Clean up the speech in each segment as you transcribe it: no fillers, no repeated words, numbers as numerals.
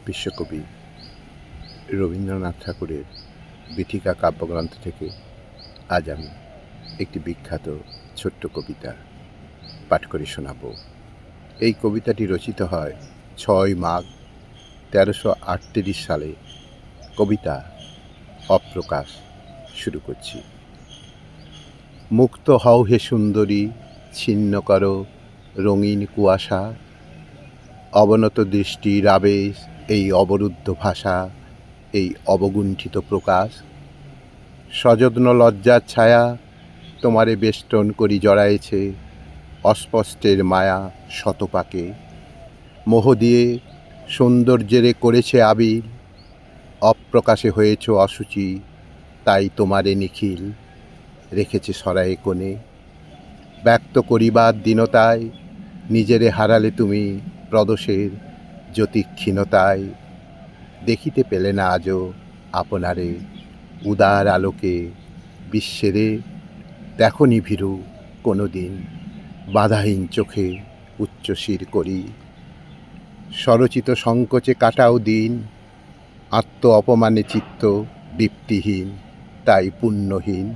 বিশ্বকবি রবীন্দ্রনাথ ঠাকুরের বীথিকা কাব্যগ্রন্থ থেকে আজ আমি একটি বিখ্যাত ছোট্ট কবিতা পাঠ করে শোনাব। এই কবিতাটি রচিত হয় 6 মাঘ 1338 সালে। কবিতা অপ্রকাশ। শুরু করছি। মুক্ত হও হে সুন্দরী, ছিন্ন করো রঙিন কুয়াশা, অবনত দৃষ্টির আবেশ, এই অবরুদ্ধ ভাষা, এই অবগুণ্ঠিত প্রকাশ। সযত্ন লজ্জার ছায়া তোমারে বেষ্টন করি জড়ায়েছে, অস্পষ্টের মায়া শতপাকে। মোহ দিয়ে সৌন্দর্যেরে করেছে আবির, অপ্রকাশে হয়েছ অসুচি, তাই তোমারে নিখিল রেখেছে সরায়ে কোণে। ব্যক্ত করিবার দীনতায় নিজেরে হারালে তুমি, প্রদোষের জ্যোতিক্ষীণতায় দেখিতে পেলে না আজও আপনারে উদার আলোকে। বিশ্বেরে দেখনি ভীরু কোনো দিন, বাধাহীন চোখে উচ্চশির করি। স্বরচিত সংকোচে কাটাও দিন, আত্ম অপমানে চিত্ত দীপ্তিহীন, তাই পুণ্যহীন।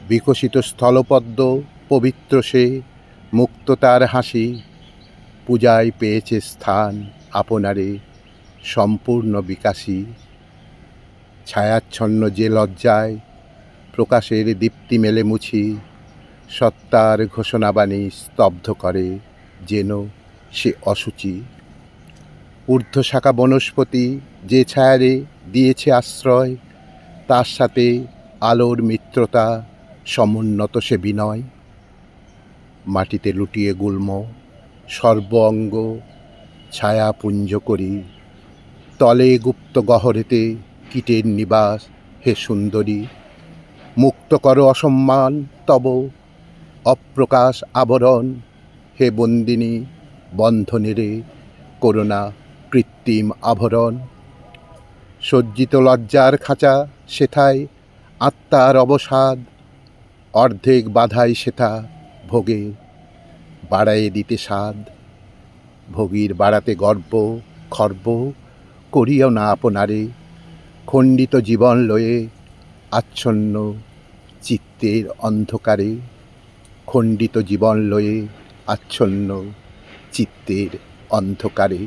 বিকশিত স্থলপদ্ম পবিত্র সে, মুক্ততার হাসি, পূজায় পেয়েছে স্থান আপনারে সম্পূর্ণ বিকাশী। ছায়াচ্ছন্ন যে লজ্জায় প্রকাশের দীপ্তি মেলে মুছি, সত্তার ঘোষণাবাণী স্তব্ধ করে যেন সে অসুচি। ঊর্ধ্বশাখা বনস্পতি যে ছায়ারে দিয়েছে আশ্রয়, তার সাথে আলোর মিত্রতা সমুন্নত সে বিনয়। মাটিতে লুটিয়ে গুল্ম সর্ব অঙ্গ ছায়াপুঞ্জ করি, তলে গুপ্ত গহরেতে কীটের নিবাস হে সুন্দরী। মুক্ত করো অসম্মান তব অপ্রকাশ আবরণ, হে বন্দিনী বন্ধনেরে করুণা কৃত্রিম আভরণ। সজ্জিত লজ্জার খাঁচা সেথায় আত্মার অবসাদ, অর্ধেক বাধাই সেথা ভোগে বাড়ায়ে দিতে সাধ। ভোগীর বাড়াতে গর্ব খর্ব করিও না আপনারে, খণ্ডিত জীবন লয়ে আচ্ছন্ন চিত্তের অন্ধকারে। খণ্ডিত জীবন লয়ে আচ্ছন্ন চিত্তের অন্ধকারে।